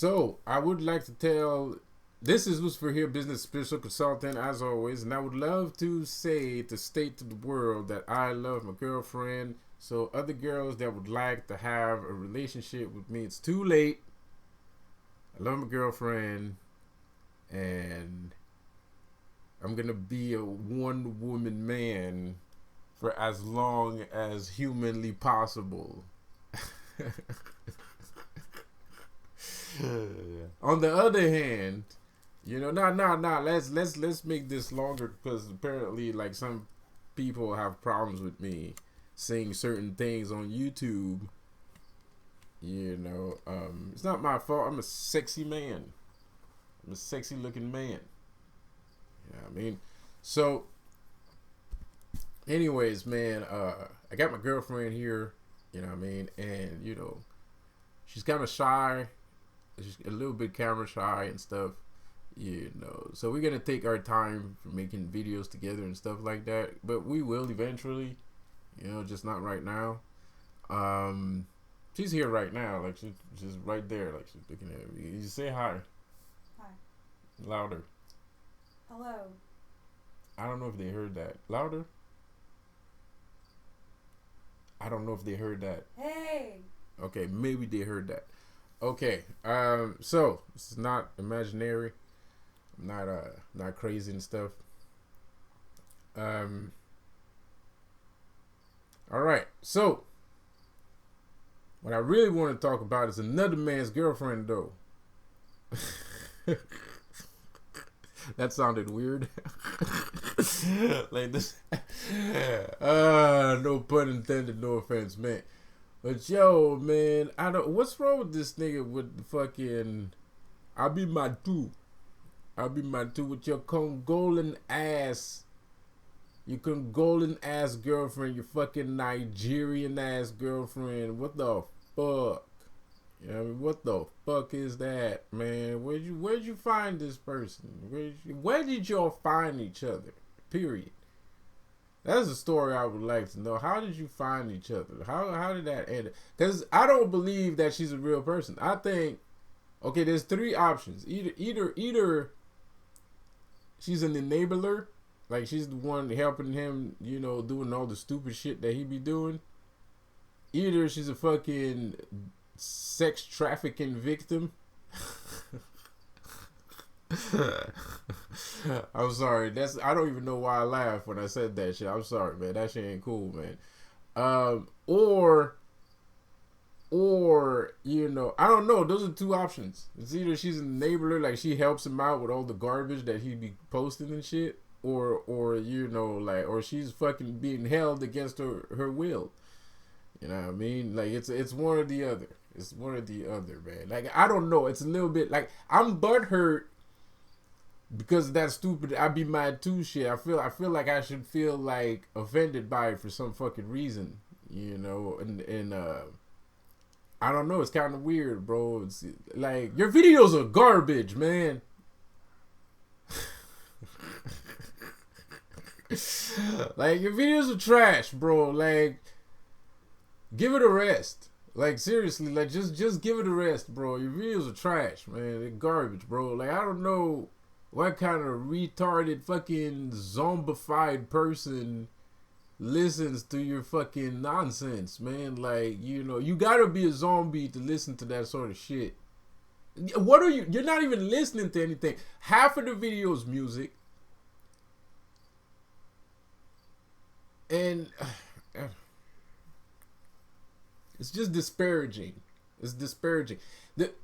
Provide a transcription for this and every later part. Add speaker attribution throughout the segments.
Speaker 1: So I would like to tell. This is what's for here, business spiritual consultant, as always, and I would love to state to the world that I love my girlfriend. So other girls that would like to have a relationship with me, it's too late. I love my girlfriend, and I'm gonna be a one-woman man for as long as humanly possible. On the other hand, let's make this longer, because apparently, like, some people have problems with me saying certain things on YouTube. It's not my fault. I'm a sexy man. I'm a sexy looking man. You know what I mean? So, anyways, man, I got my girlfriend here. You know what I mean? And she's kind of shy. She's a little bit camera shy and stuff, so we're gonna take our time for making videos together and stuff like that, but we will eventually, just not right now. She's here right now, like she's right there, like she's looking at me. You say hi.
Speaker 2: Hi.
Speaker 1: Louder.
Speaker 2: Hello.
Speaker 1: I don't know if they heard that. Louder. I don't know if they heard that.
Speaker 2: Hey.
Speaker 1: Okay, maybe they heard that. Okay, so this is not imaginary. I'm not crazy and stuff. All right, so what I really want to talk about is another man's girlfriend, though. That sounded weird. Like this. No pun intended, no offense, man. But yo, man, what's wrong with this nigga with the fucking I'll be my two with your Congolian ass. Your Congolian ass girlfriend, your fucking Nigerian ass girlfriend. What the fuck? What the fuck is that, man? Where'd you find this person? Where did y'all find each other? Period. That's a story I would like to know. How did you find each other? How did that end? Because I don't believe that she's a real person. I think, okay, there's three options. Either she's an enabler, like she's the one helping him, doing all the stupid shit that he be doing. Either she's a fucking sex trafficking victim. I'm sorry. I don't even know why I laughed when I said that shit. I'm sorry, man. That shit ain't cool, man. Or I don't know. Those are two options. It's either she's an enabler, like she helps him out with all the garbage that he be posting and shit, or or she's fucking being held against her will. You know what I mean? Like it's one or the other. It's one or the other, man. Like I don't know. It's a little bit like I'm butthurt because of that stupid I be mad too shit. I feel like I should feel like offended by it for some fucking reason, and I don't know, it's kind of weird, bro. It's like your videos are garbage, man. Like your videos are trash, bro. Like give it a rest. Like seriously, like just give it a rest, bro. Your videos are trash, man. They're garbage, bro. Like I don't know what kind of retarded fucking zombified person listens to your fucking nonsense, man. Like, you gotta be a zombie to listen to that sort of shit. What are you? You're not even listening to anything. Half of the video is music. And it's just disparaging. It's disparaging. The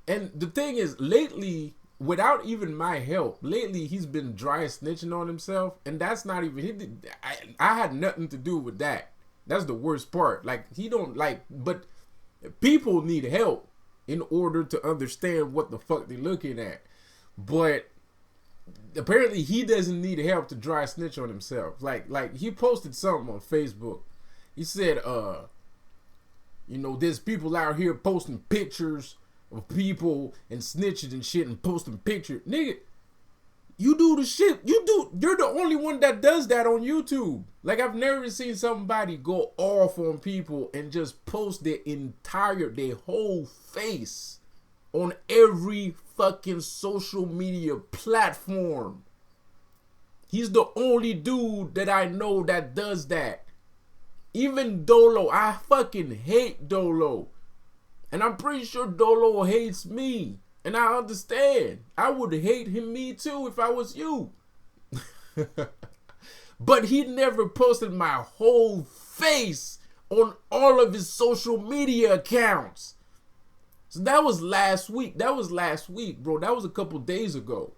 Speaker 1: thing is, lately, without even my help, he's been dry snitching on himself, and that's not even I had nothing to do with that. That's the worst part. Like he don't like, but people need help in order to understand what the fuck they're looking at. But apparently he doesn't need help to dry snitch on himself. Like he posted something on Facebook. He said, there's people out here posting pictures of people and snitching and shit and posting pictures. Nigga, you do the shit. You're the only one that does that on YouTube. Like, I've never seen somebody go off on people and just post their whole face on every fucking social media platform. He's the only dude that I know that does that. Even Dolo, I fucking hate Dolo. And I'm pretty sure Dolo hates me. And I understand. I would hate me too if I was you. But he never posted my whole face on all of his social media accounts. So that was last week. That was last week, bro. That was a couple days ago.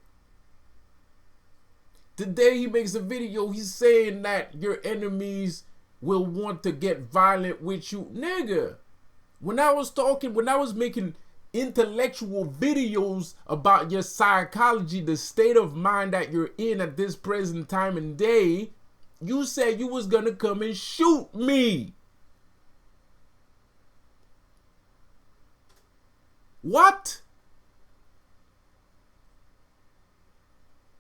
Speaker 1: Today he makes a video. He's saying that your enemies will want to get violent with you. Nigga, when I was making intellectual videos about your psychology, the state of mind that you're in at this present time and day, you said you was gonna come and shoot me. What?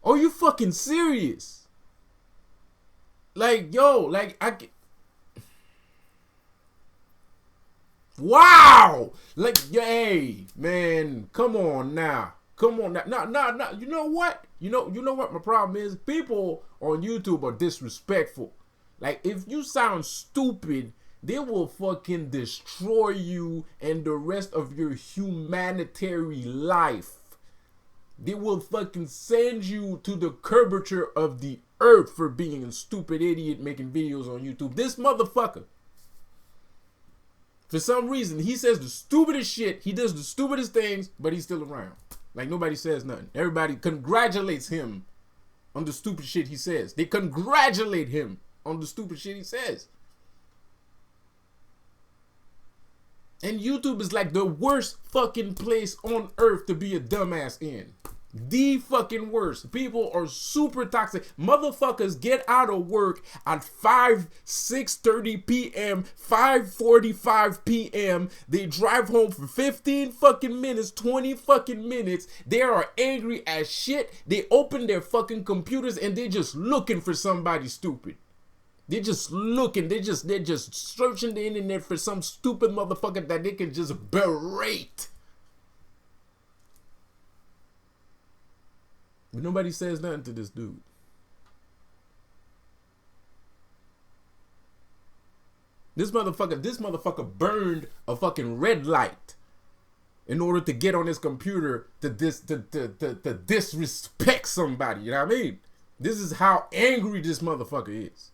Speaker 1: Are you fucking serious? Like, yo, like, wow! Like, hey, man, come on now. Come on now. No. You know what? You know what my problem is? People on YouTube are disrespectful. Like, if you sound stupid, they will fucking destroy you and the rest of your humanitarian life. They will fucking send you to the curvature of the earth for being a stupid idiot making videos on YouTube. This motherfucker, for some reason, he says the stupidest shit. He does the stupidest things, but he's still around. Like, nobody says nothing. Everybody congratulates him on the stupid shit he says. They congratulate him on the stupid shit he says. And YouTube is like the worst fucking place on earth to be a dumbass in. The fucking worst. People are super toxic. Motherfuckers get out of work at 6:30 p.m., 5:45 p.m. They drive home for 15 fucking minutes, 20 fucking minutes. They are angry as shit. They open their fucking computers and they're just looking for somebody stupid. They're just looking. They're just searching the internet for some stupid motherfucker that they can just berate. But nobody says nothing to this dude. This motherfucker burned a fucking red light in order to get on his computer to disrespect somebody. You know what I mean? This is how angry this motherfucker is.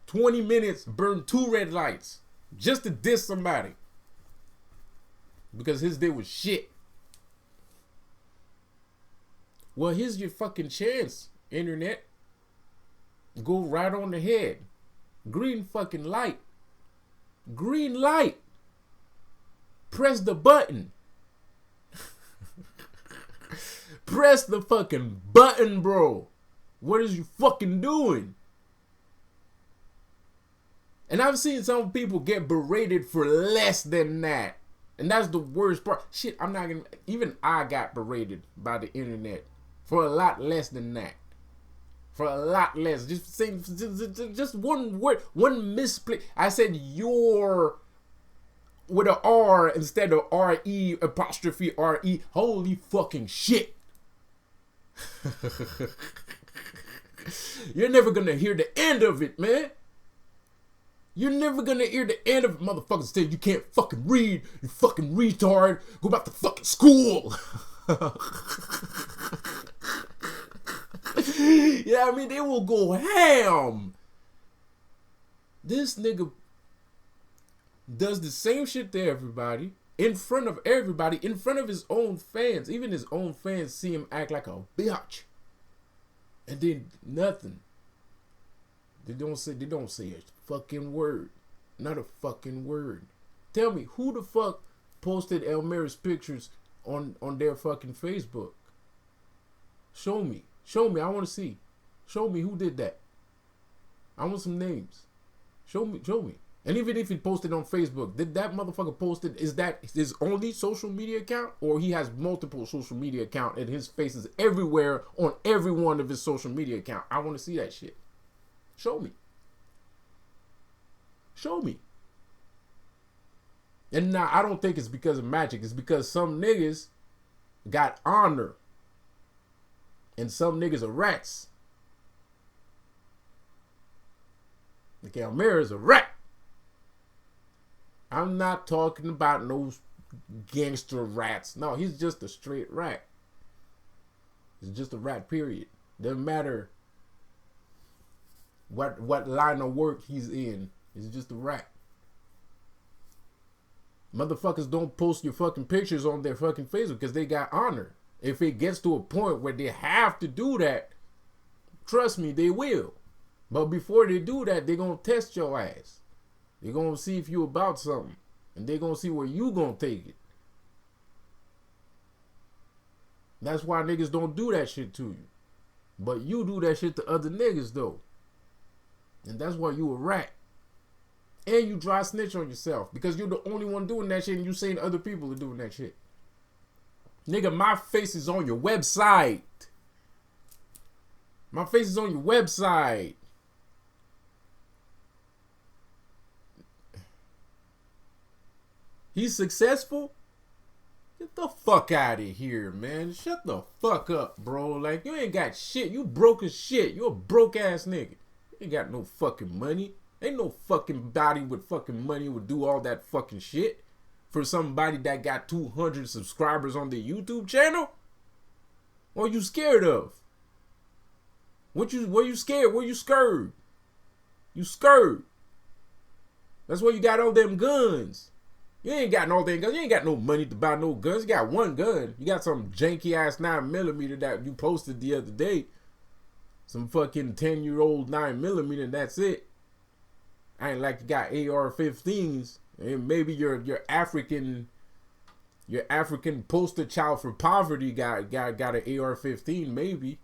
Speaker 1: 20 minutes, burned 2 red lights just to diss somebody. Because his day was shit. Well, here's your fucking chance, internet. Go right on the head. Green fucking light. Green light. Press the button. Press the fucking button, bro. What is you fucking doing? And I've seen some people get berated for less than that. And that's the worst part. Shit, I'm not gonna, even I got berated by the internet for a lot less than that. For a lot less. Just saying, just one word, one misplay. I said your with an R instead of R-E apostrophe R-E. Holy fucking shit. You're never gonna hear the end of it, man. You're never gonna hear the end of it. Motherfuckers say you can't fucking read. You fucking retard. Go back to fucking school. Yeah, I mean, they will go ham. This nigga does the same shit to everybody. In front of everybody. In front of his own fans. Even his own fans see him act like a bitch. And then nothing. They don't say a fucking word. Not a fucking word. Tell me, who the fuck posted Elmira's pictures on their fucking Facebook? Show me. Show me. I want to see. Show me who did that. I want some names. Show me. Show me. And even if he posted on Facebook, did that motherfucker posted, is that his only social media account? Or he has multiple social media accounts and his face is everywhere on every one of his social media accounts? I want to see that shit. Show me. Show me. And now I don't think it's because of magic. It's because some niggas got honor. And some niggas are rats. Like Almira's a rat. I'm not talking about no gangster rats. No, he's just a straight rat. He's just a rat, period. Doesn't matter what line of work he's in. He's just a rat. Motherfuckers don't post your fucking pictures on their fucking Facebook because they got honor. If it gets to a point where they have to do that, trust me, they will. But before they do that, they're going to test your ass. They're going to see if you about something. And they're going to see where you going to take it. That's why niggas don't do that shit to you. But you do that shit to other niggas, though. And that's why you a rat. And you dry snitch on yourself. Because you're the only one doing that shit and you saying other people are doing that shit. Nigga, my face is on your website. My face is on your website. He's successful? Get the fuck out of here, man. Shut the fuck up, bro. Like, you ain't got shit. You broke as shit. You a broke ass nigga. You ain't got no fucking money. Ain't no fucking body with fucking money would do all that fucking shit for somebody that got 200 subscribers on their YouTube channel. What are you scared of? What you scared? What you scared? You scared. That's why you got all them guns. You ain't got no damn guns. You ain't got no money to buy no guns. You got one gun. You got some janky ass 9mm that you posted the other day. Some fucking 10-year-old 9mm and that's it. I ain't like you got AR-15s. And maybe your African poster child for poverty got an AR-15 maybe.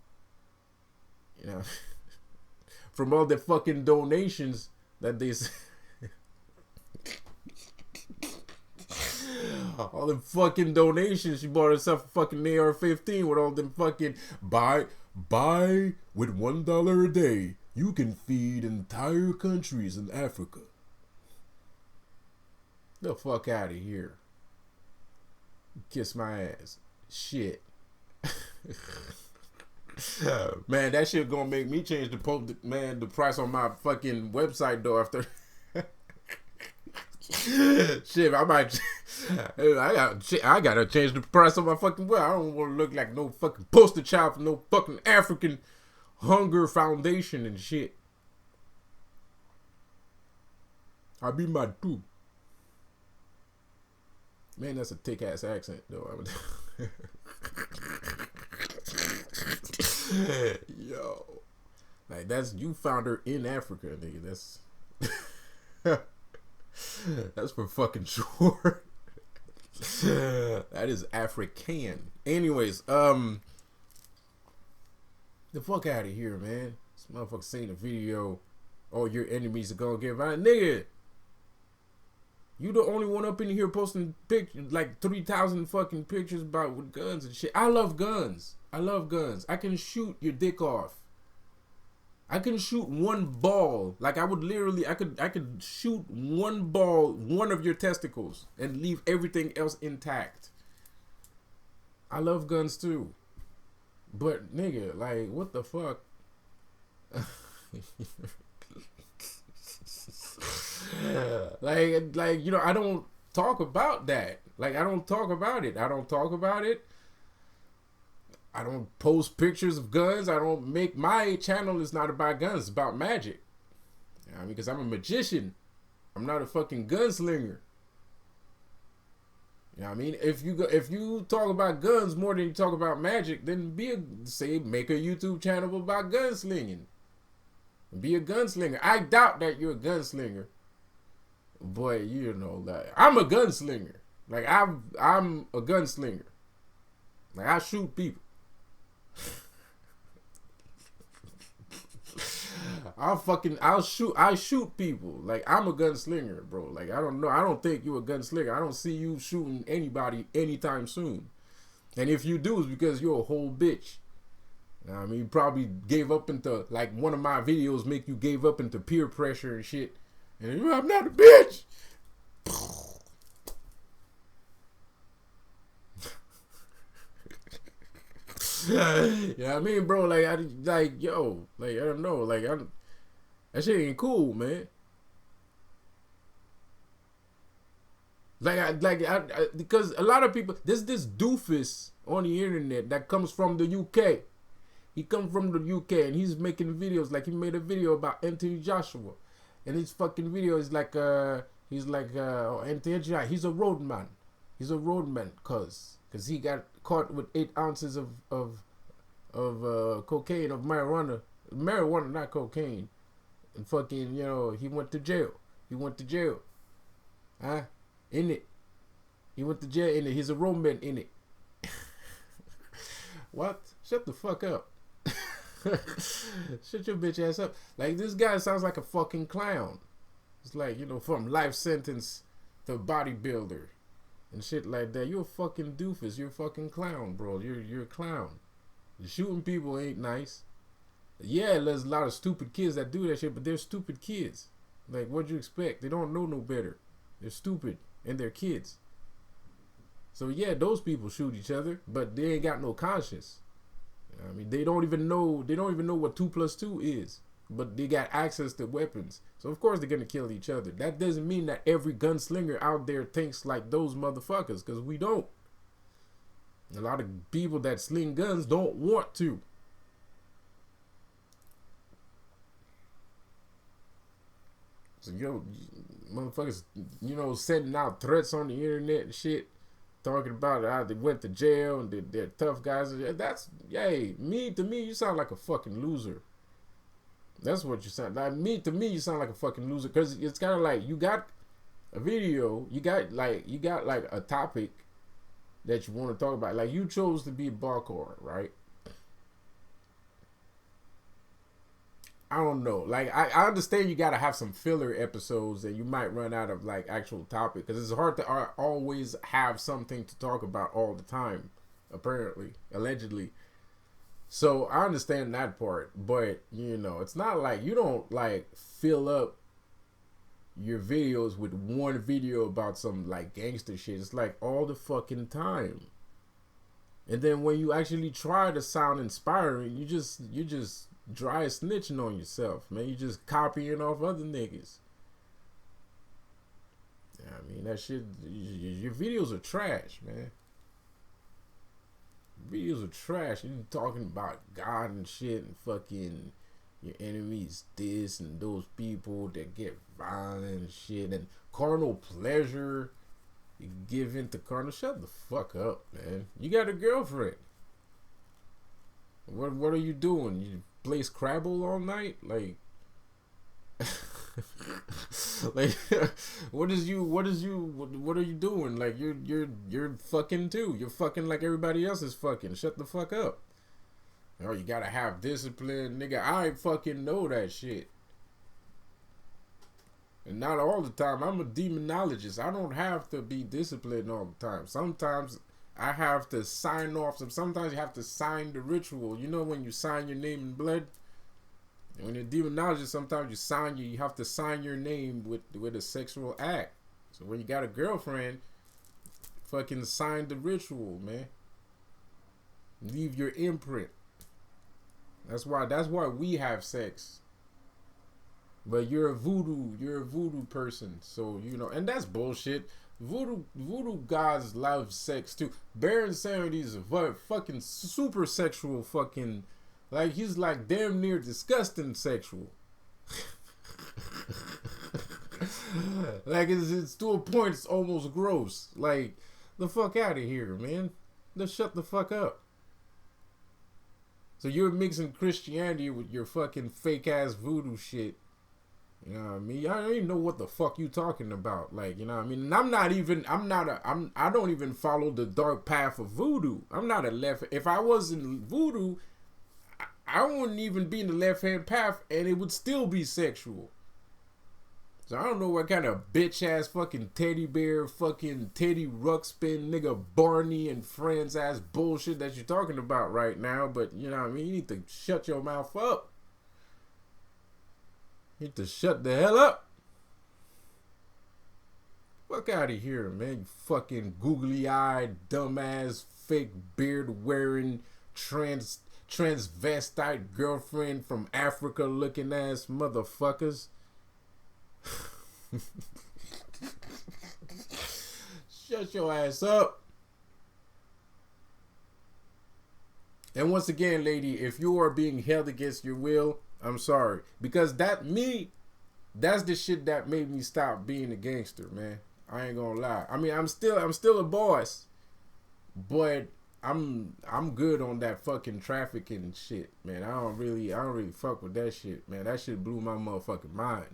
Speaker 1: You know, from all the fucking donations that they all the fucking donations, she bought herself a fucking AR-15 with all them fucking buy with $1 a day. You can feed entire countries in Africa. The fuck out of here. Kiss my ass. Shit. Man, that shit gonna make me change the price on my fucking website though after. Shit, I gotta change the price on my fucking web. I don't want to look like no fucking poster child for no fucking African Hunger Foundation and shit. I be my dude. Man, that's a thick ass accent though. Yo, like that's, you found her in Africa, nigga. That's for fucking sure. That is African. Anyways, the fuck out of here, man. This motherfucker seen the video. All your enemies are gonna get violent, nigga. You the only one up in here posting pictures, like 3,000 fucking pictures about with guns and shit. I love guns. I love guns. I can shoot your dick off. I can shoot one ball. Like I would literally, I could shoot one ball, one of your testicles, and leave everything else intact. I love guns too. But nigga, like, what the fuck? like, you know, I don't talk about that. Like, I don't talk about it. I don't talk about it. I don't post pictures of guns. I don't make, my channel is not about guns. It's about magic. You know, because I'm a magician. I'm not a fucking gunslinger. You know what I mean? If you talk about guns more than you talk about magic, then make a YouTube channel about gunslinging. Be a gunslinger. I doubt that you're a gunslinger. But you know, like, I'm a gunslinger. Like I'm a gunslinger. Like I shoot people. I shoot people. Like I'm a gunslinger, bro. Like I don't think you a gunslinger. I don't see you shooting anybody anytime soon. And if you do, it's because you're a whole bitch. I mean, you probably gave up into, like, one of my videos make you gave up into peer pressure and shit. And I'm not a bitch. Yeah, I mean, bro, like, yo, like, I don't know, like, that shit ain't cool, man. Because a lot of people, there's this doofus on the internet that comes from the UK. He comes from the UK and he's making videos. Like he made a video about Anthony Joshua, and his fucking video is like Anthony Joshua. He's a roadman. He's a roadman, cause he got caught with 8 ounces of cocaine, of marijuana, not cocaine, and fucking, you know, he went to jail. Huh? In it. He went to jail in it. He's a roadman in it. What? Shut the fuck up. Shut your bitch ass up. Like, this guy sounds like a fucking clown. It's like, you know, from life sentence to bodybuilder and shit like that. You're a fucking doofus. You're a fucking clown, bro. You're a clown. Shooting people ain't nice. Yeah, there's a lot of stupid kids that do that shit, but they're stupid kids. Like, what'd you expect? They don't know no better. They're stupid and they're kids. So yeah, those people shoot each other, but they ain't got no conscience. I mean, they don't even know what 2 + 2 is, but they got access to weapons. So of course they're gonna kill each other. That doesn't mean that every gunslinger out there thinks like those motherfuckers, because we don't. A lot of people that sling guns don't want to. So yo, motherfuckers, you know, sending out threats on the internet and shit, talking about how they went to jail and they're tough guys. That's, hey, to me, you sound like a fucking loser. That's what you sound like. To me, you sound like a fucking loser, because it's kind of like you got a video, you got like a topic that you want to talk about. Like, you chose to be a barcore, right? I don't know. Like, I understand you got to have some filler episodes and you might run out of, like, actual topic. Because it's hard to always have something to talk about all the time, apparently, allegedly. So, I understand that part. But, you know, it's not like you don't, like, fill up your videos with one video about some, like, gangster shit. It's, like, all the fucking time. And then when you actually try to sound inspiring, you just dry snitching on yourself, man. You just copying off other niggas. Yeah, I mean, that shit, your videos are trash, man. Videos are trash. You talking about God and shit, and fucking your enemies this and those people that get violent and shit, and carnal pleasure. You give into carnal. Shut the fuck up, man. You got a girlfriend. What are you doing? You play Scrabble all night? Like, like, what are you doing? Like, you're fucking too. You're fucking like everybody else is fucking. Shut the fuck up. Oh, you gotta have discipline, nigga. I fucking know that shit. And not all the time. I'm a demonologist. I don't have to be disciplined all the time. Sometimes I have to sign off. Sometimes you have to sign the ritual. You know, when you sign your name in blood? When you're a demonologist, sometimes you have to sign your name with a sexual act. So when you got a girlfriend, fucking sign the ritual, man. Leave your imprint. That's why we have sex. But you're a voodoo person. So, you know, and that's bullshit. Voodoo gods love sex too. Baron Samedi is a fucking super sexual fucking, like, he's like damn near disgusting sexual. Like, it's to a point it's almost gross. Like, the fuck out of here, man. Just shut the fuck up. So you're mixing Christianity with your fucking fake ass voodoo shit. You know what I mean? I don't even know what the fuck you talking about. Like, you know what I mean? And I don't even follow the dark path of voodoo. I'm not a left. If I was in voodoo, I wouldn't even be in the left hand path, and it would still be sexual. So I don't know what kind of bitch ass fucking teddy bear, fucking Teddy Ruxpin, nigga Barney and friends ass bullshit that you're talking about right now. But you know what I mean? You need to shut your mouth up. You need to shut the hell up. Fuck out of here, man. You fucking googly eyed, dumbass, fake beard wearing, transvestite girlfriend from Africa looking ass motherfuckers. Shut your ass up. And once again, lady, if you are being held against your will, I'm sorry. Because that's the shit that made me stop being a gangster, man. I ain't gonna lie. I mean, I'm still a boss, but I'm good on that fucking trafficking shit, man. I don't really fuck with that shit, man. That shit blew my motherfucking mind.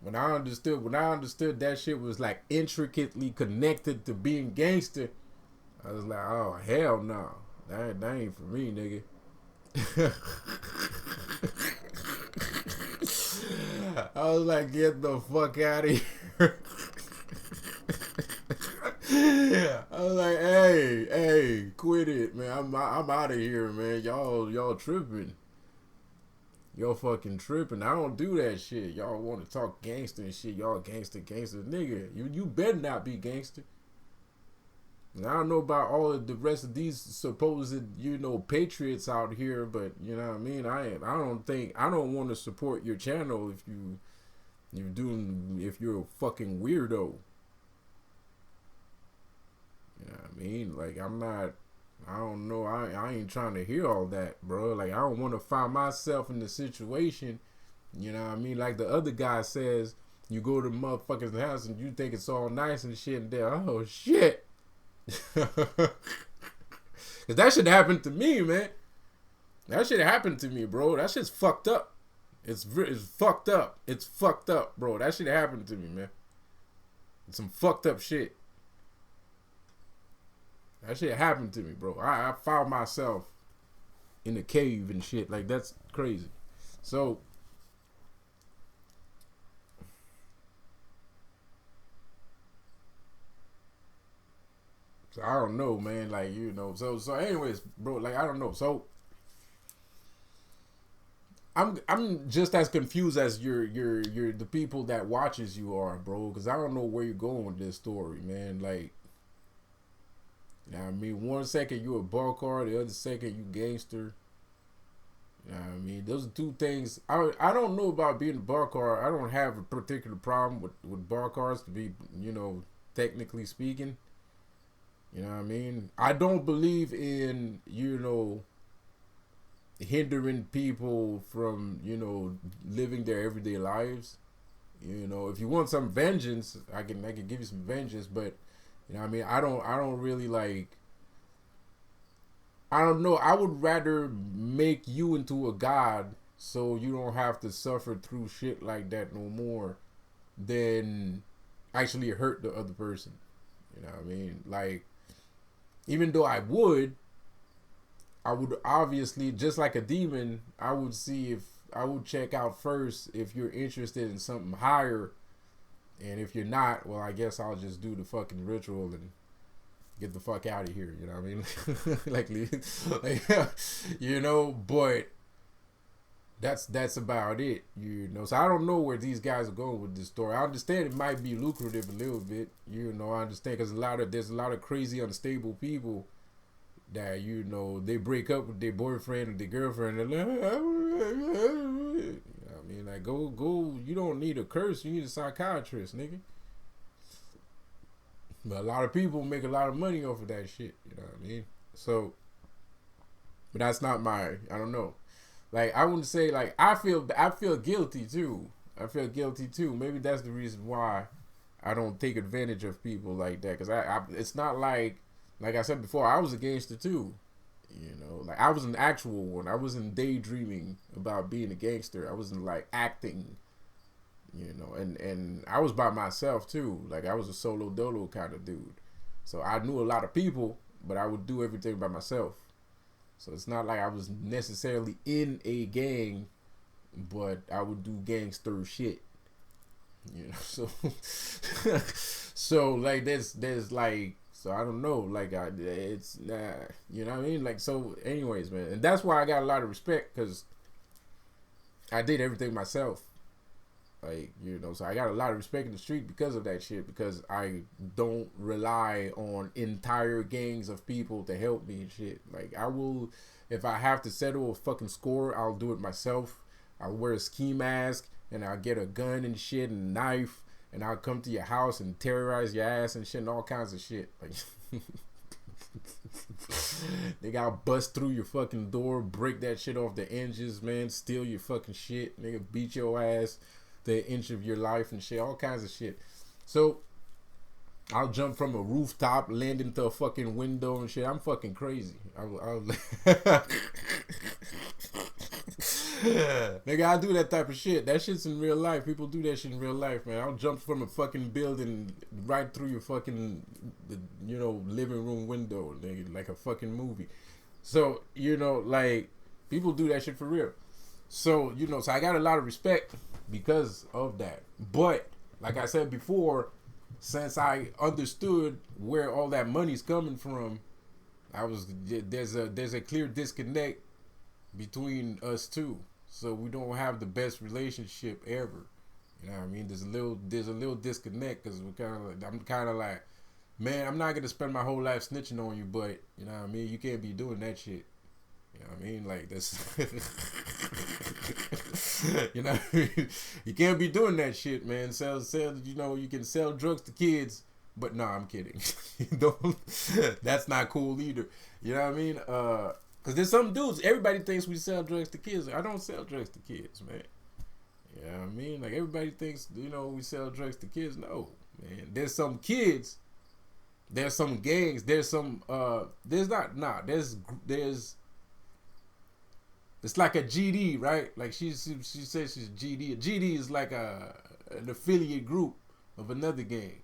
Speaker 1: When I understood that shit was like intricately connected to being gangster, I was like, oh hell no. That ain't for me, nigga. I was like, get the fuck out of here. I was like, hey, quit it, man. I'm out of here, man. Y'all tripping. Y'all fucking tripping. I don't do that shit. Y'all want to talk gangster and shit. Y'all gangster, nigga. You better not be gangster. And I don't know about all of the rest of these supposed, patriots out here, but you know what I mean. I don't want to support your channel if you're a fucking weirdo. You know what I mean? Like I don't know. I ain't trying to hear all that, bro. Like I don't want to find myself in the situation. You know what I mean? Like the other guy says, you go to the motherfucker's house and you think it's all nice and shit, and there, oh shit. Cause that shit happened to me, man. That shit happened to me, bro. That shit's fucked up. It's fucked up. It's fucked up, bro. That shit happened to me, man. It's some fucked up shit. That shit happened to me, bro. I found myself in a cave and shit. Like that's crazy. So I don't know, man. Like, so anyways, bro, like I don't know. So I'm just as confused as you're the people that watches you are, bro, because I don't know where you're going with this story, man. Like, you know what I mean? One second you a barcar, the other second you gangster. You know what I mean? Those are two things. I don't know about being a barcar. I don't have a particular problem with barcars, to be, technically speaking. You know what I mean? I don't believe in, hindering people from, living their everyday lives. If you want some vengeance, I can give you some vengeance, but you know what I mean? I don't really like, I don't know. I would rather make you into a god so you don't have to suffer through shit like that no more than actually hurt the other person. You know what I mean? Like, even though I would obviously, just like a demon, I would check out first if you're interested in something higher. And if you're not, well, I guess I'll just do the fucking ritual and get the fuck out of here. You know what I mean? But that's about it. So I don't know where these guys are going with this story. I understand it might be lucrative a little bit. I understand because there's a lot of crazy, unstable people that they break up with their boyfriend or their girlfriend. And they're like, I mean, like go. You don't need a curse. You need a psychiatrist, nigga. But a lot of people make a lot of money off of that shit. You know what I mean? So, but that's not I don't know. Like, I wouldn't say, like, I feel guilty too. Maybe that's the reason why I don't take advantage of people like that. Because it's not like I said before, I was a gangster too. Like, I was an actual one. I wasn't daydreaming about being a gangster. I wasn't, like, acting, and I was by myself too. Like, I was a solo dolo kind of dude. So I knew a lot of people, but I would do everything by myself. So it's not like I was necessarily in a gang, but I would do gangster shit. So like there's like, so I don't know, like it's you know what I mean? Like, so anyways, man, and that's why I got a lot of respect, because I did everything myself. Like, you know, so I got a lot of respect in the street because of that shit, because I don't rely on entire gangs of people to help me and shit. Like, I will, if I have to settle a fucking score, I'll do it myself. I'll wear a ski mask and I'll get a gun and shit and a knife, and I'll come to your house and terrorize your ass and shit and all kinds of shit. Like, they gotta bust through your fucking door, break that shit off the hinges, man, steal your fucking shit, nigga, beat your ass the inch of your life and shit, all kinds of shit. So I'll jump from a rooftop, land into a fucking window and shit. I'm fucking crazy. Nigga, I do that type of shit. That shit's in real life. People do that shit in real life, man. I'll jump from a fucking building right through your fucking, you know, living room window, nigga, like a fucking movie. So, you know, like, people do that shit for real. So, you know, so I got a lot of respect because of that. But, like I said before, since I understood where all that money's coming from, there's a clear disconnect between us two, so we don't have the best relationship ever. You know what I mean? There's a little disconnect, because I'm kind of like, man, I'm not gonna spend my whole life snitching on you, but you know what I mean, you can't be doing that shit. You know what I mean? Like, that's you know what I mean? You can't be doing that shit, man. Sell, you know, you can sell drugs to kids, but no, I'm kidding. Don't, that's not cool either. You know what I mean? Cause there's some dudes, everybody thinks we sell drugs to kids. I don't sell drugs to kids, man. You know what I mean? Like, everybody thinks, you know, we sell drugs to kids. No, man. There's some kids, there's some gangs, there's some, there's it's like a GD, right? Like, she says she's GD. A GD is like an affiliate group of another gang,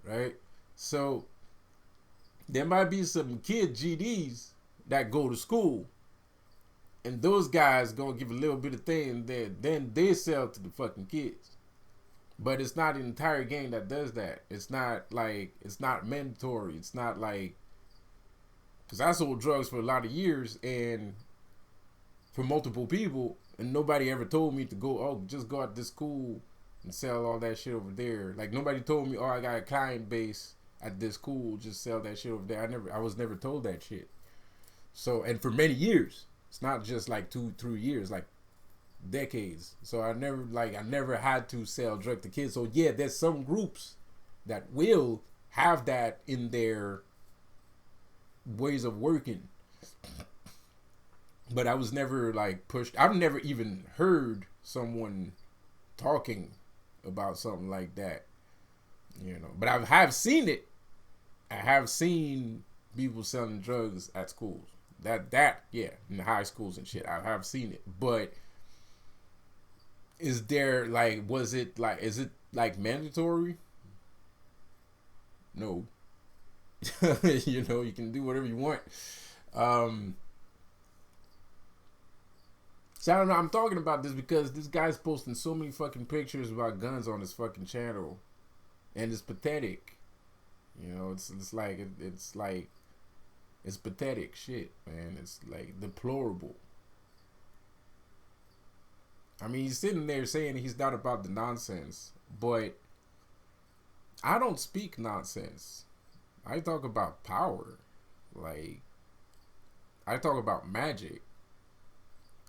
Speaker 1: right? So there might be some kid GDs that go to school, and those guys gonna give a little bit of thing there, then they sell to the fucking kids. But it's not an entire gang that does that. It's not like, it's not mandatory. It's not like, because I sold drugs for a lot of years and for multiple people, and nobody ever told me to go, oh, just go out to school and sell all that shit over there. Like, nobody told me, oh, I got a client base at this school, just sell that shit over there. I was never told that shit. So, and for many years, it's not just like 2-3 years, like decades. So I never had to sell drugs to kids. So yeah, there's some groups that will have that in their ways of working. But I was never like pushed. I've never even heard someone talking about something like that, you know. But I have seen it. I have seen people selling drugs at schools. Yeah, in the high schools and shit. I have seen it. But is there like, is it like mandatory? No. You know, you can do whatever you want. So I don't know, I'm talking about this because this guy's posting so many fucking pictures about guns on his fucking channel, and it's pathetic. You know, it's pathetic shit, man. It's like deplorable. I mean, he's sitting there saying he's not about the nonsense, but I don't speak nonsense. I talk about power. Like, I talk about magic.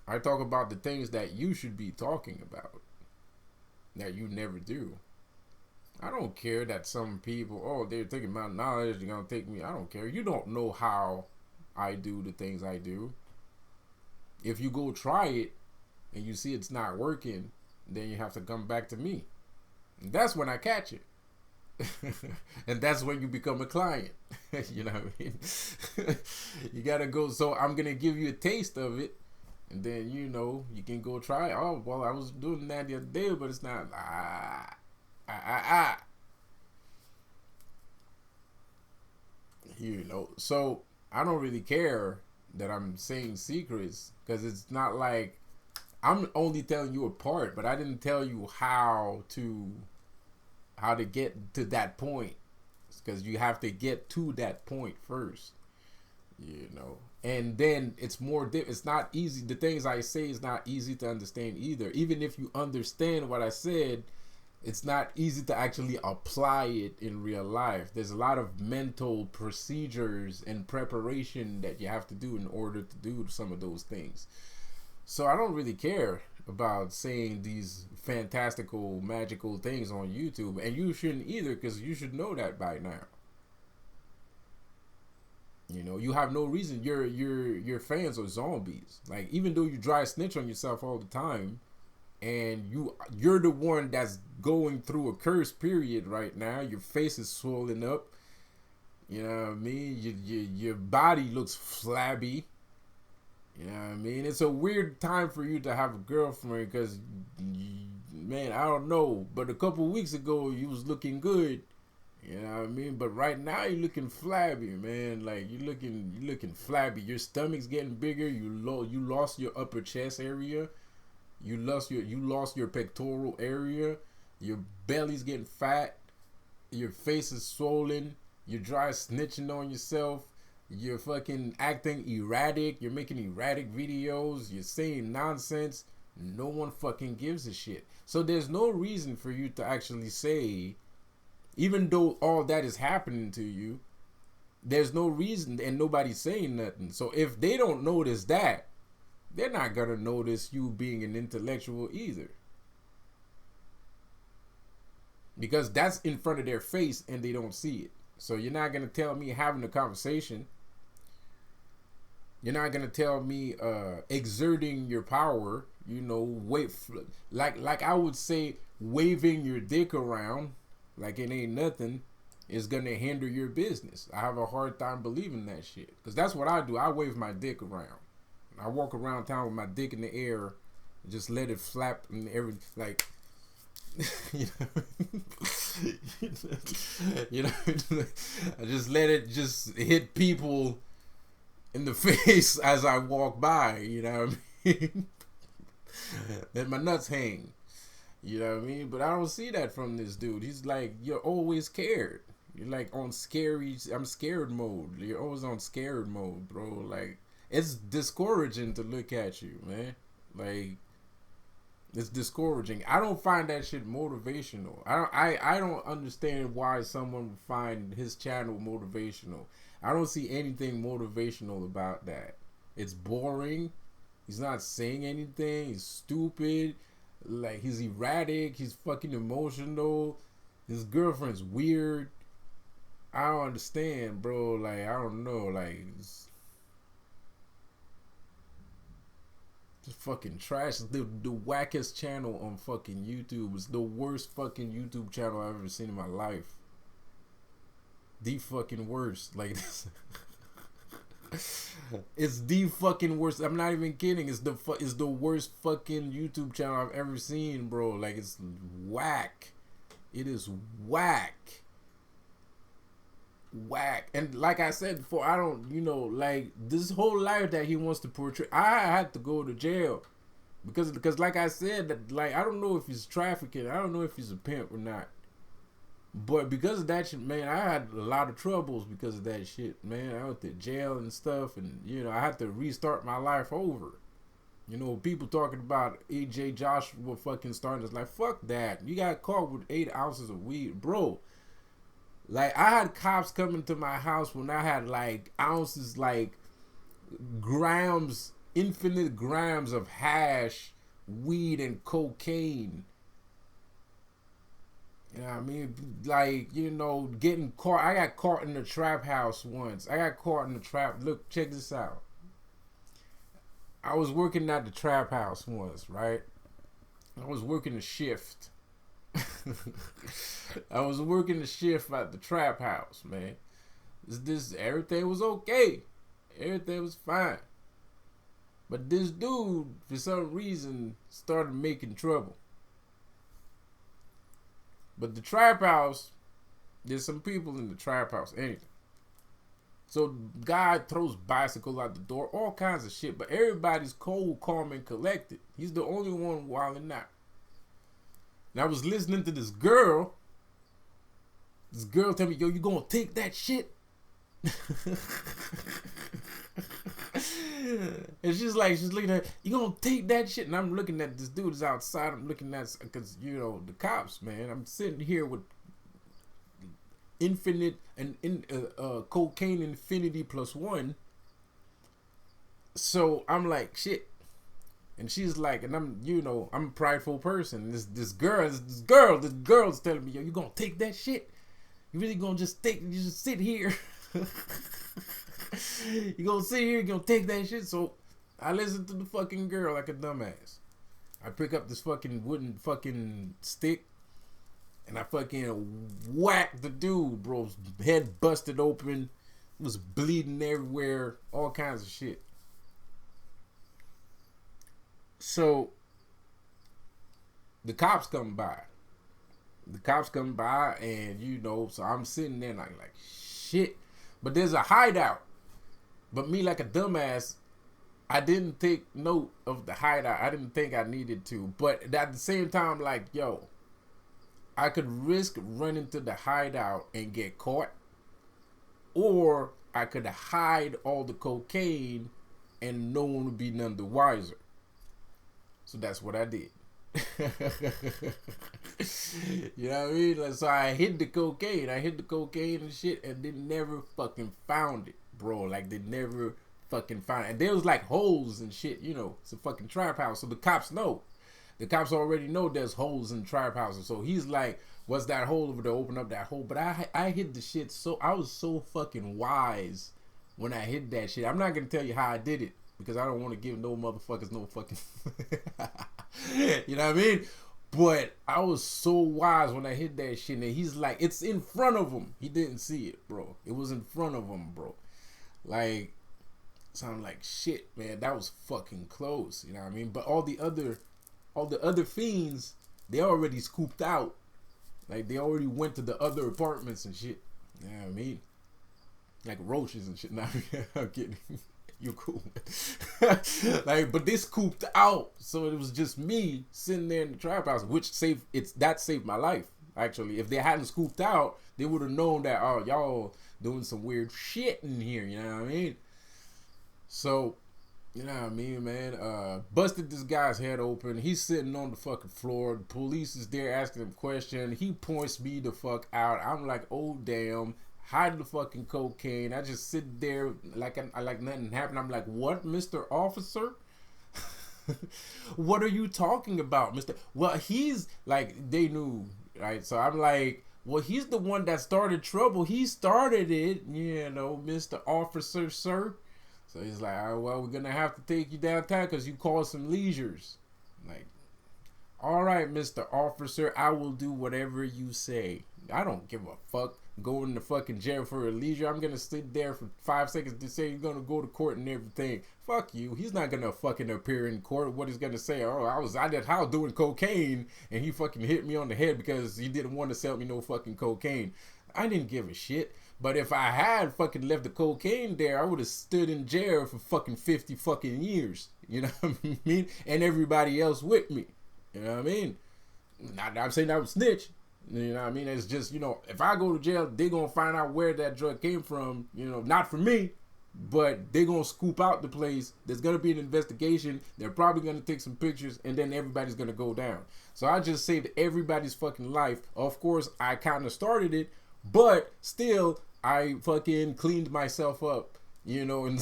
Speaker 1: I talk about the things that you should be talking about that you never do. I don't care that some people, oh, they're taking my knowledge, they're going to take me. I don't care. You don't know how I do the things I do. If you go try it and you see it's not working, then you have to come back to me. And that's when I catch it. And that's when you become a client. You know what I mean? You got to go. So I'm going to give you a taste of it. And then, you know, you can go try it. Oh, well, I was doing that the other day, but it's not. You know, so I don't really care that I'm saying secrets, because it's not like I'm only telling you a part, but I didn't tell you how to get to that point, because you have to get to that point first. you know. And then it's more it's not easy. The things I say is not easy to understand either. Even if you understand what I said, it's not easy to actually apply it in real life. There's a lot of mental procedures and preparation that you have to do in order to do some of those things. So I don't really care about saying these fantastical, magical things on YouTube, and you shouldn't either, because you should know that by now. You know, you have no reason. Your fans are zombies. Like, even though you dry snitch on yourself all the time, and you're the one that's going through a curse period right now. Your face is swollen up. You know what I mean? Your body looks flabby. You know what I mean? It's a weird time for you to have a girlfriend because, man, I don't know. But a couple weeks ago, you was looking good. You know what I mean? But right now, you're looking flabby, man. Like, you're looking flabby. Your stomach's getting bigger. You lost your upper chest area. You lost your pectoral area. Your belly's getting fat. Your face is swollen. You're dry snitching on yourself. You're fucking acting erratic. You're making erratic videos. You're saying nonsense. No one fucking gives a shit. So there's no reason for you to actually say, even though all that is happening to you, there's no reason, and nobody's saying nothing. So if they don't notice that, they're not gonna notice you being an intellectual either. Because that's in front of their face and they don't see it. So you're not gonna tell me having a conversation. You're not gonna tell me exerting your power. You know, like I would say, waving your dick around like it ain't nothing is gonna hinder your business. I have a hard time believing that shit, because that's what I do. I wave my dick around. I walk around town with my dick in the air, and just let it flap and like. You know, I just let it just hit people in the face as I walk by. You know what I mean? Let my nuts hang. You know what I mean? But I don't see that from this dude. He's like, you're always scared. You're like on I'm scared mode. You're always on scared mode, bro. Like, it's discouraging to look at you, man. Like, it's discouraging. I don't find that shit motivational. I don't understand why someone would find his channel motivational. I don't see anything motivational about that. It's boring. He's not saying anything. He's stupid. Like, he's erratic. He's fucking emotional. His girlfriend's weird. I don't understand, bro. Like, I don't know. Like, it's fucking trash. The wackest channel on fucking YouTube. It's the worst fucking YouTube channel I've ever seen in my life. The fucking worst. Like, this. It's the fucking worst. I'm not even kidding. It's the worst fucking YouTube channel I've ever seen, bro. Like, it's whack. It is whack. Whack. And like I said before, I don't, like, this whole life that he wants to portray, I had to go to jail because like I said, that, like, I don't know if he's trafficking. I don't know if he's a pimp or not. But because of that shit, man, I had a lot of troubles because of that shit, man. I went to jail and stuff, and, I had to restart my life over. People talking about AJ Joshua fucking starting, it's like, fuck that. You got caught with 8 ounces of weed, bro. Like, I had cops coming to my house when I had, like, ounces, like, grams, infinite grams of hash, weed, and cocaine. You know what I mean? Like, getting caught. I got caught in the trap house once. Look, check this out. I was working at the trap house once, right? I was working a shift. I was working the shift at the trap house, man. Everything was okay. Everything was fine. But this dude, for some reason, started making trouble. But the trap house, there's some people in the trap house, anyway. So, guy throws bicycle out the door, all kinds of shit. But everybody's cold, calm, and collected. He's the only one wilding out. And I was listening to this girl. This girl tell me, yo, you gonna take that shit? And she's looking at, you gonna take that shit? And I'm looking at this dude is outside. I'm looking at, because, you know, the cops, man. I'm sitting here with infinite and cocaine infinity +1. So I'm like, shit. And she's like, and I'm, you know, I'm a prideful person. This girl's telling me, yo, you gonna take that shit? You really gonna just sit here? You gonna sit here, you gonna take that shit? So I listen to the fucking girl like a dumbass. I pick up this fucking wooden fucking stick and I fucking whack the dude, bro. Head busted open, was bleeding everywhere, all kinds of shit. So the cops come by. And, you know, so I'm sitting there and I'm like, shit. But there's a hideout. But me, like a dumbass, I didn't take note of the hideout. I didn't think I needed to. But at the same time, like, yo, I could risk running to the hideout and get caught. Or I could hide all the cocaine and no one would be none the wiser. So that's what I did. You know what I mean? Like, so I hid the cocaine and shit, and they never fucking found it, bro. Like, they never fucking found it. And there was like holes and shit, you know. It's a fucking trap house, so the cops know. The cops already know there's holes in trap houses. So he's like, what's that hole over there? Open up that hole. But I hid the shit, so I was so fucking wise when I hid that shit. I'm not gonna tell you how I did it, because I don't want to give no motherfuckers no fucking you know what I mean? But I was so wise when I hit that shit, and he's like, it's in front of him. He didn't see it, bro. It was in front of him, bro. Like, so I'm like, shit, man, that was fucking close. You know what I mean? But all the other fiends, they already scooped out. Like, they already went to the other apartments and shit. You know what I mean? Like roaches and shit. Nah, I'm kidding. You're cool. Like, but they scooped out, so it was just me sitting there in the trap house, which saved my life. Actually, if they hadn't scooped out, they would have known that, oh, y'all doing some weird shit in here. You know what I mean? So, you know what I mean, man? Busted this guy's head open. He's sitting on the fucking floor. The police is there asking him questions. He points me the fuck out. I'm like, oh damn. Hide the fucking cocaine. I just sit there like nothing happened. I'm like, what, Mr. Officer? What are you talking about, Mr.? Well, he's like, they knew, right? So I'm like, well, he's the one that started trouble. He started it, you know, Mr. Officer, sir. So he's like, oh, well, we're gonna have to take you downtown because you caused some leisures. Like, all right, Mr. Officer, I will do whatever you say. I don't give a fuck. Going to fucking jail for a leisure. I'm gonna sit there for 5 seconds to say you're gonna go to court and everything. Fuck you. He's not gonna fucking appear in court. What he's gonna say? Oh, I was out house doing cocaine and he fucking hit me on the head because he didn't want to sell me no fucking cocaine. I didn't give a shit. But if I had fucking left the cocaine there, I would have stood in jail for fucking 50 fucking years. You know what I mean? And everybody else with me. You know what I mean? Not I'm saying I would snitch. You know what I mean? It's just, you know, if I go to jail, they're going to find out where that drug came from. You know, not from me, but they're going to scoop out the place. There's going to be an investigation. They're probably going to take some pictures, and then everybody's going to go down. So I just saved everybody's fucking life. Of course, I kind of started it, but still, I fucking cleaned myself up. You know, and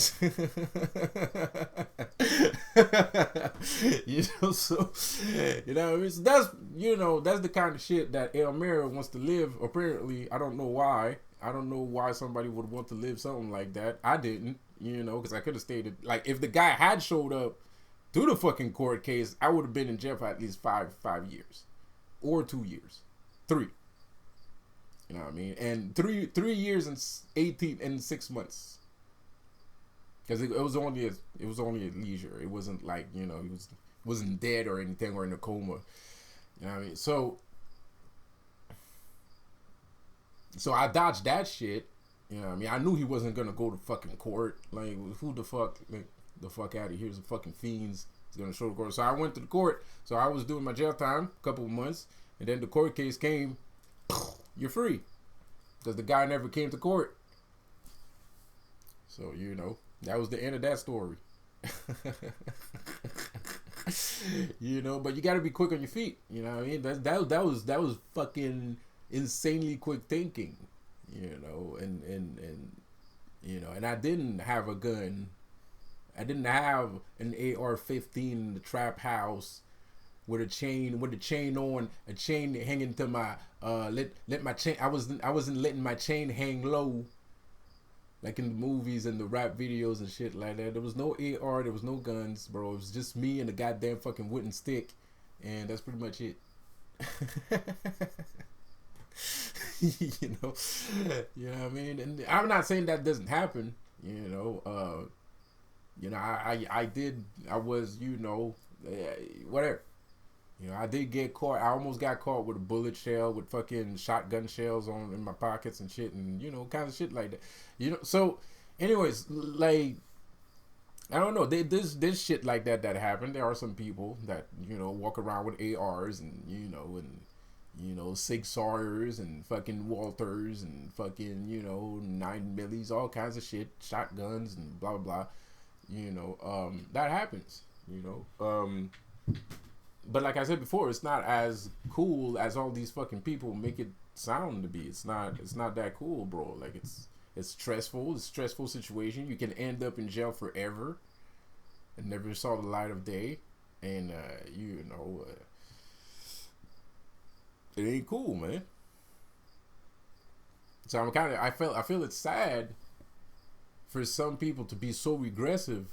Speaker 1: you know, so you know, it's, that's, you know, that's the kind of shit that Elmira wants to live. Apparently, I don't know why. I don't know why somebody would want to live something like that. I didn't, you know, because I could have stayed. Like, if the guy had showed up to the fucking court case, I would have been in jail for at least five years, or 2 years, 3. You know what I mean? And 3 years and 6 months. Because it was only a leisure. It wasn't like, you know, he wasn't dead or anything or in a coma. You know what I mean? So I dodged that shit. You know what I mean? I knew he wasn't gonna go to fucking court. Like, who the fuck? Like, the fuck out of here? He's a fucking fiends. He's gonna show the court. So I went to the court. So I was doing my jail time, a couple of months, and then the court case came. You're free, because the guy never came to court. So, you know, that was the end of that story. You know, but you got to be quick on your feet. You know what I mean? That was fucking insanely quick thinking. You know, and you know, and I didn't have a gun. I didn't have an AR-15 in the trap house with the chain on, a chain hanging to my let my chain. I wasn't letting my chain hang low like in the movies and the rap videos and shit like that. There was no AR, there was no guns, bro. It was just me and the goddamn fucking wooden stick, and that's pretty much it. you know, you know what I mean. And I'm not saying that doesn't happen. I was, whatever. You know, I did get caught. I almost got caught with a bullet shell, with fucking shotgun shells on in my pockets and shit, and kind of shit like that. So, anyways, like, I don't know. There's shit like that happened. There are some people that walk around with ARs and Sig Sawyers and fucking Walters and fucking 9mm, all kinds of shit, shotguns and blah blah blah. That happens. But like I said before, it's not as cool as all these fucking people make it sound to be. It's not that cool, bro. Like it's stressful. It's a stressful situation. You can end up in jail forever and never saw the light of day. And it ain't cool, man. So I feel it's sad for some people to be so regressive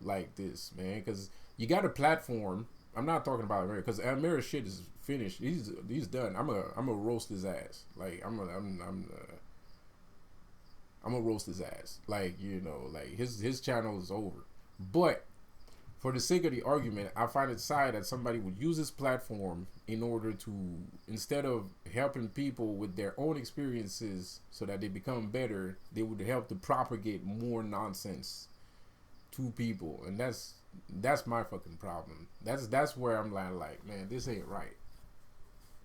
Speaker 1: like this, man, because you got a platform. I'm not talking about America, because America's shit is finished. He's done. I'm a roast his ass. Like I'm gonna roast his ass. Like like his channel is over. But for the sake of the argument, I find it sad that somebody would use this platform in order to, instead of helping people with their own experiences so that they become better, they would help to propagate more nonsense to people, and that's my fucking problem. That's where I'm like, man, this ain't right.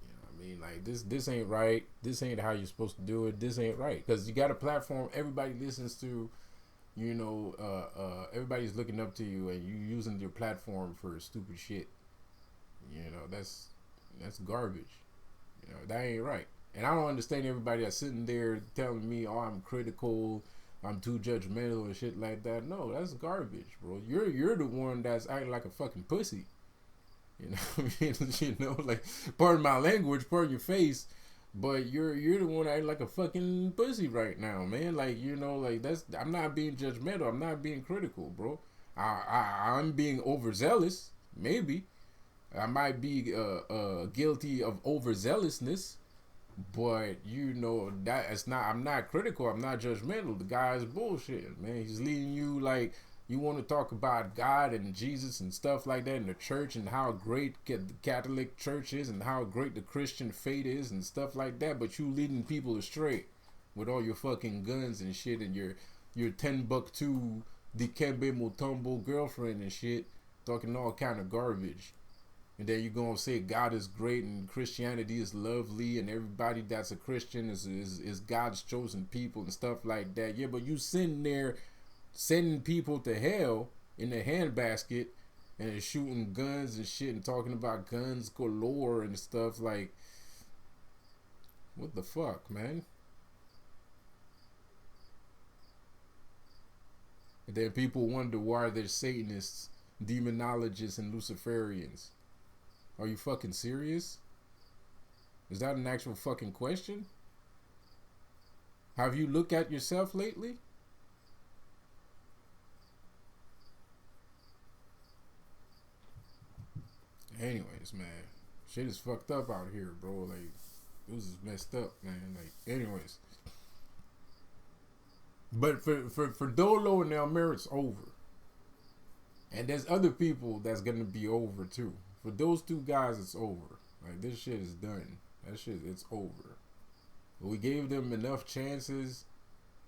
Speaker 1: You know what I mean? Like this ain't right. This ain't how you're supposed to do it. This ain't right, because you got a platform everybody listens to. Everybody's looking up to you, and you using your platform for stupid shit. That's garbage. That ain't right. And I don't understand everybody that's sitting there telling me, "Oh, I'm critical, I'm too judgmental," and shit like that. No, that's garbage, bro. You're the one that's acting like a fucking pussy. You know what I mean? Like, pardon my language, pardon your face, but you're the one acting like a fucking pussy right now, man. Like, like I'm not being judgmental. I'm not being critical, bro. I'm being overzealous. Maybe I might be guilty of overzealousness. But that it's not. I'm not critical. I'm not judgmental. The guy is bullshit, man. He's leading you like you want to talk about God and Jesus and stuff like that, and the church, and how great the Catholic Church is, and how great the Christian faith is, and stuff like that. But you leading people astray with all your fucking guns and shit, and your $10 Dikembe Mutombo girlfriend and shit, talking all kind of garbage. And then you're going to say God is great and Christianity is lovely and everybody that's a Christian is God's chosen people and stuff like that. Yeah, but you sitting there sending people to hell in the handbasket and shooting guns and shit and talking about guns galore and stuff. Like, what the fuck, man? And then people wonder why there's Satanists, demonologists, and Luciferians. Are you fucking serious? Is that an actual fucking question? Have you looked at yourself lately? Anyways, man, shit is fucked up out here, bro. Like, this is messed up, man. Like, anyways. But for Dolo and Elmer, it's over. And there's other people that's gonna be over too. For those two guys, it's over. Like, this shit is done. That shit, it's over. But we gave them enough chances.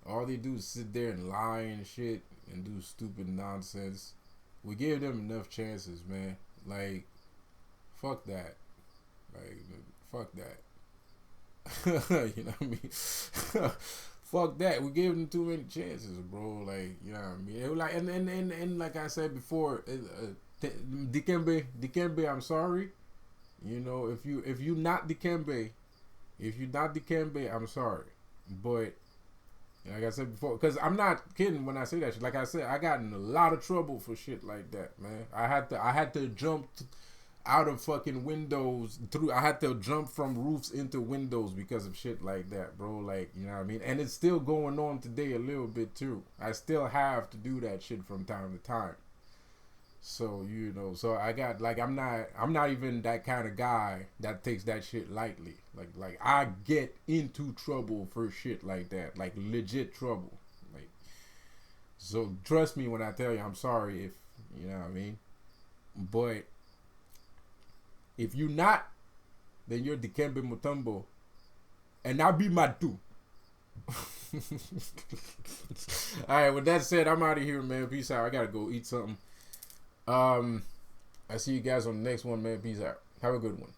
Speaker 1: All they do is sit there and lie and shit and do stupid nonsense. We gave them enough chances, man. Like, fuck that. Like, fuck that. You know what I mean? fuck that. We gave them too many chances, bro. Like, you know what I mean? It was like, and like I said before, Dikembe, I'm sorry. You know, if you not Dikembe, I'm sorry. But like I said before, because I'm not kidding when I say that shit. Like I said, I got in a lot of trouble for shit like that, man. I had to jump out of fucking windows through. I had to jump from roofs into windows because of shit like that, bro. Like, you know what I mean? And it's still going on today a little bit too. I still have to do that shit from time to time. So, you know, so I got like I'm not even that kind of guy that takes that shit lightly. Like I get into trouble for shit like that. Like legit trouble. Like, so trust me when I tell you I'm sorry if you know what I mean. But if you not, then you're Dikembe Mutombo. And I'll be Matu. Alright, with that said, I'm out of here, man. Peace out. I gotta go eat something. I see you guys on the next one, man. Peace out. Have a good one.